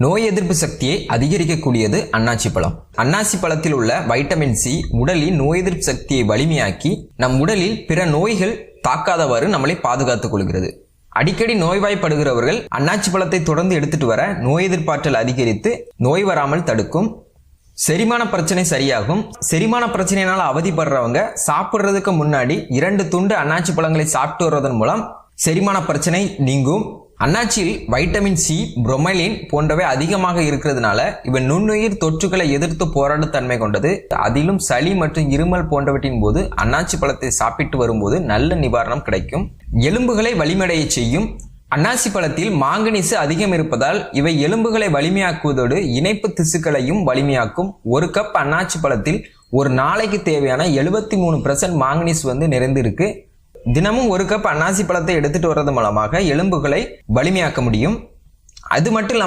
நோய் எதிர்ப்பு சக்தியை அதிகரிக்கக்கூடியது அன்னாசி பழம். அன்னாசி பழத்தில் உள்ள வைட்டமின் சி உடலின் நோய் எதிர்ப்பு சக்தியை வலிமையாக்கி நம் உடலில் பிற நோய்கள் தாக்காதவாறு நம்மளை பாதுகாத்துக் கொள்கிறது. அடிக்கடி நோய்வாய்ப்படுகிறவர்கள் அன்னாசி பழத்தை தொடர்ந்து எடுத்துட்டு வர நோய் எதிர்ப்பாற்றல் அதிகரித்து நோய் வராமல் தடுக்கும். செரிமான பிரச்சனை சரியாகும். செரிமான பிரச்சனையினால் அவதிப்படுறவங்க சாப்பிடுறதுக்கு முன்னாடி 2 துண்டு அன்னாசி பழங்களை சாப்பிட்டு வருவதன் மூலம் செரிமான பிரச்சனை நீங்கும். அன்னாச்சியில் வைட்டமின் சி, புரோமைலின் போன்றவை அதிகமாக இருக்கிறதுனால இவை நுண்ணுயிர் தொற்றுகளை எதிர்த்து போராடும் தன்மை கொண்டது. அதிலும் சளி மற்றும் இருமல் போன்றவற்றின் போது அன்னாசி பழத்தை சாப்பிட்டு வரும்போது நல்ல நிவாரணம் கிடைக்கும். எலும்புகளை வலிமையடைய செய்யும். அன்னாசி பழத்தில் மாங்கனீசு அதிகம் இருப்பதால் இவை எலும்புகளை வலிமையாக்குவதோடு இணைப்பு திசுக்களையும் வலிமையாக்கும். 1 கப் அன்னாசி பழத்தில் ஒரு நாளைக்கு தேவையான 73% மாங்கனீஸ் நிறைந்து இருக்கு. தினமும் 1 கப் அன்னாசி பழத்தை எடுத்துட்டு வர்றது மூலமாக எலும்புகளை வலிமையாக்க முடியும். அது மட்டும்